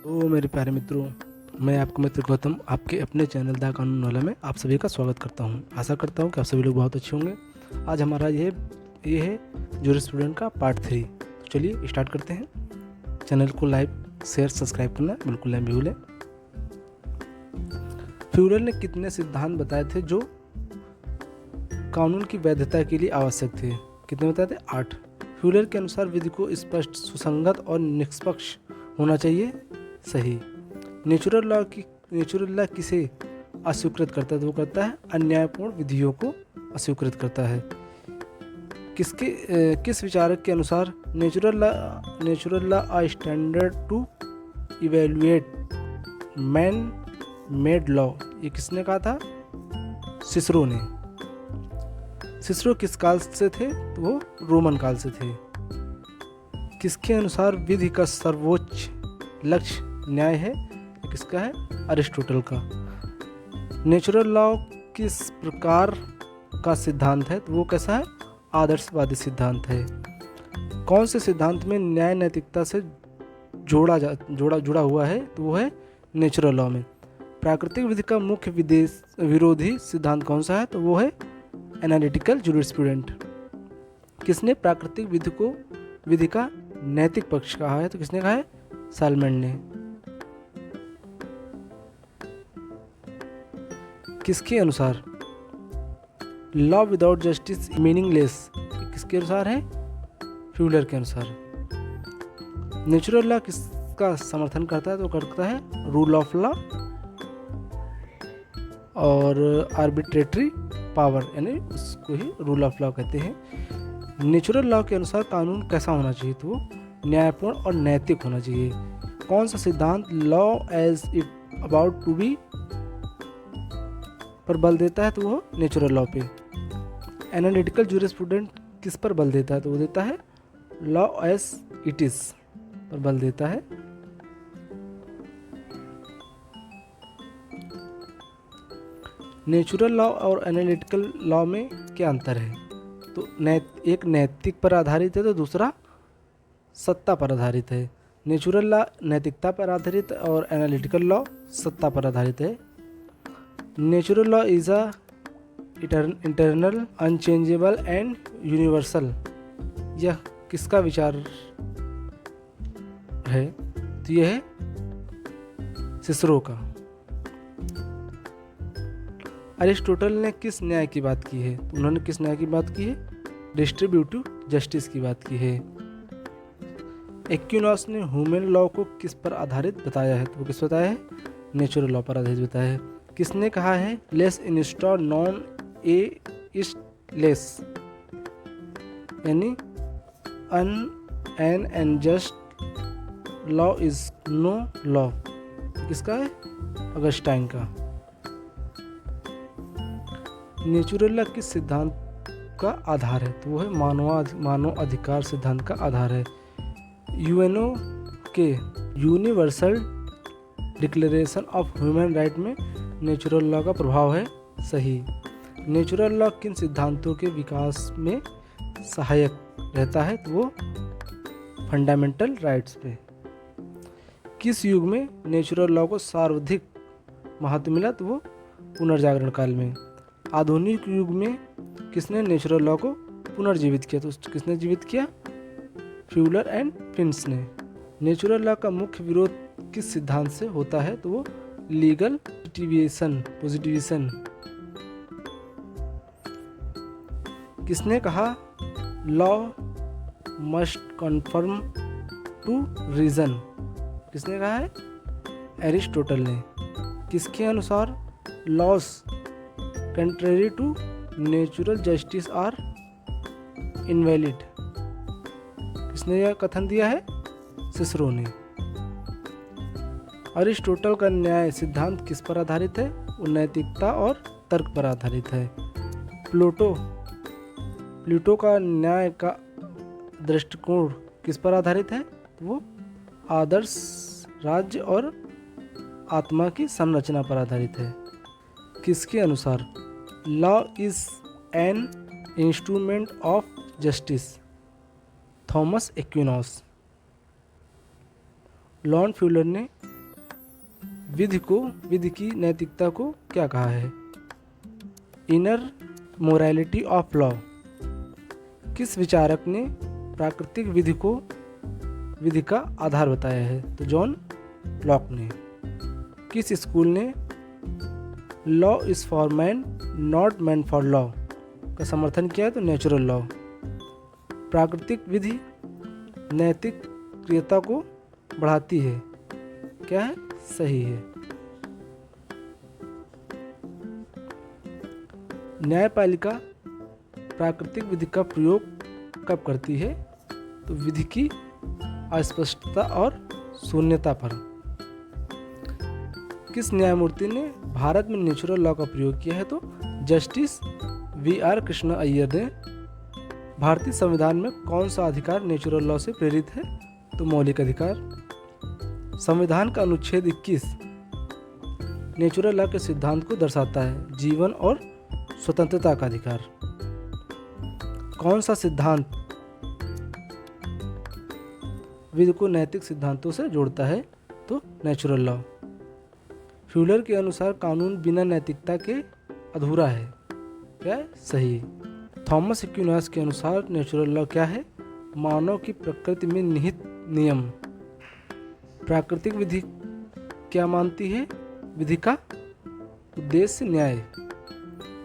तो मेरे प्यारे मित्रों, मैं आपका मित्र गौतम आपके अपने चैनल द कानून वाला में आप सभी का स्वागत करता हूं। आशा करता हूं कि आप सभी लोग बहुत अच्छे होंगे। आज हमारा ये है जूरिस्प्रूडेंस का पार्ट 3। तो चलिए स्टार्ट करते हैं। चैनल को लाइक शेयर सब्सक्राइब करना बिल्कुल नहीं भूलें। फ्यूलर ने कितने सिद्धांत बताए थे जो कानून की वैधता के लिए आवश्यक थे? कितने बताए थे? 8। फ्यूलर के अनुसार विधि को स्पष्ट, सुसंगत और निष्पक्ष होना चाहिए। सही। नेचुरल लॉ किसे अस्वीकृत करता है? तो वो करता है अन्यायपूर्ण विधियों को अस्वीकृत करता है। किस विचारक के अनुसार natural law a standard to evaluate man made law? ये किसने कहा था? सिसरो ने। सिसरो किस काल से थे? तो वो रोमन काल से थे। किसके अनुसार विधि का सर्वोच्च लक्ष्य न्याय है? किसका है? अरिस्टोटल का। नेचुरल लॉ किस प्रकार का सिद्धांत है? तो वो कैसा है? आदर्शवादी सिद्धांत है। कौन से सिद्धांत में न्याय नैतिकता से जुड़ा हुआ है? तो वो है नेचुरल लॉ में। प्राकृतिक विधि का मुख्य विरोधी सिद्धांत कौन सा है? तो वो है एनालिटिकल जूरिस्प्रूडेंस। किसने प्राकृतिक विधि का नैतिक पक्ष कहा है? तो किसने कहा है? सालमैन ने। किसके अनुसार लॉ विदाउट जस्टिस मीनिंगलेस? किसके अनुसार है? फ्यूलर के अनुसार। नेचुरल लॉ किसका समर्थन करता है? तो करता है रूल ऑफ लॉ और आर्बिट्रेटरी पावर, यानी उसको ही रूल ऑफ लॉ कहते हैं। नेचुरल लॉ के अनुसार कानून कैसा होना चाहिए? तो वो न्यायपूर्ण और नैतिक होना चाहिए। कौन सा सिद्धांत law as it about to be पर बल देता है? तो वो नेचुरल लॉ पे। एनालिटिकल जूरिस्प्रूडेंस किस पर बल देता है? तो वो देता है लॉ एज इट इज पर बल देता है। नेचुरल लॉ और एनालिटिकल लॉ में क्या अंतर है? तो एक नैतिक पर आधारित है तो दूसरा सत्ता पर आधारित है। नेचुरल लॉ नैतिकता पर आधारित और एनालिटिकल लॉ सत्ता पर आधारित है। Natural law is a internal unchangeable and universal. यह किसका विचार है? तो यह है सिसरो का। अरिस्टोटल ने किस न्याय की बात की है? उन्होंने किस न्याय की बात की है? डिस्ट्रीब्यूटिव जस्टिस की बात की है। एक्विनॉस ने ह्यूमन लॉ को किस पर आधारित बताया है? तो वो किस बताया है? नेचुरल लॉ पर आधारित बताया है। किसने कहा है लेस इंस्टॉल नॉन ए इज लेस, यानी an unjust law is no law? किसका है? अगस्टाइन का। नेचुरल लॉ किस सिद्धांत का आधार है? तो वो है मानव अधिकार सिद्धांत का आधार है। यूएनओ के universal declaration of human right में नेचुरल लॉ का प्रभाव है। सही। नेचुरल लॉ किन सिद्धांतों के विकास में सहायक रहता है? तो वो फंडामेंटल राइट्स पे। किस युग में नेचुरल लॉ को सर्वाधिक महत्व मिला? तो वो पुनर्जागरण काल में। आधुनिक युग में किसने नेचुरल लॉ को पुनर्जीवित किया? तो किसने जीवित किया? फ्यूलर एंड प्रिंस ने। नेचुरल लॉ का मुख्य विरोध किस सिद्धांत से होता है? तो वो लीगल पोजिटिविज्म। किसने कहा law must confirm to reason? किसने कहा है? एरिस्टोटल ने। किसके अनुसार laws contrary to natural justice are invalid? किसने यह कथन दिया है? सिसरो ने। अरिस्टोटल का न्याय सिद्धांत किस पर आधारित है? वो नैतिकता और तर्क पर आधारित है। प्लूटो का न्याय का दृष्टिकोण किस पर आधारित है? तो वो आदर्श राज्य और आत्मा की संरचना पर आधारित है। किसके अनुसार law is an instrument of justice? Thomas Aquinas. Lord Fuller ने विधि की नैतिकता को क्या कहा है? Inner morality of law. किस विचारक ने प्राकृतिक विधि का आधार बताया है? तो जॉन लॉक ने। किस स्कूल ने law is for man not man for law का समर्थन किया है? तो नेचुरल लॉ। प्राकृतिक विधि नैतिक क्रियता को बढ़ाती है, क्या है? सही है। न्यायपालिका प्राकृतिक विधि का प्रयोग कब करती है? तो विधि की अस्पष्टता और शून्यता पर। किस न्यायमूर्ति ने भारत में नेचुरल लॉ का प्रयोग किया है? तो जस्टिस VR कृष्ण अय्यर ने। भारतीय संविधान में कौन सा अधिकार नेचुरल लॉ से प्रेरित है? तो मौलिक अधिकार। संविधान का अनुच्छेद 21 नेचुरल लॉ के सिद्धांत को दर्शाता है, जीवन और स्वतंत्रता का अधिकार। कौन सा सिद्धांत विधि को नैतिक सिद्धांतों से जोड़ता है? तो नेचुरल लॉ। फ्यूलर के अनुसार कानून बिना नैतिकता के अधूरा है, क्या है? सही। थॉमस एक्विनास के अनुसार नेचुरल लॉ क्या है? मानव की प्रकृति में निहित नियम। प्राकृतिक विधि क्या मानती है? विधि का उद्देश्य न्याय।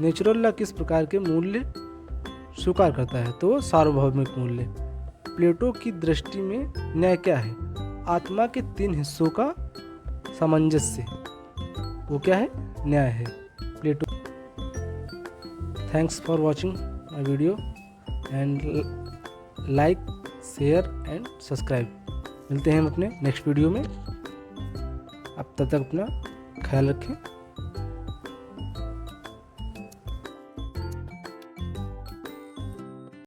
नेचुरल लॉ किस प्रकार के मूल्य स्वीकार करता है? तो सार्वभौमिक मूल्य। प्लेटो की दृष्टि में न्याय क्या है? आत्मा के 3 हिस्सों का सामंजस्य, वो क्या है? न्याय है। Plato. Thanks for watching my video and like, share and subscribe. मिलते हैं हम अपने नेक्स्ट वीडियो में। अब तब तक अपना ख्याल रखें।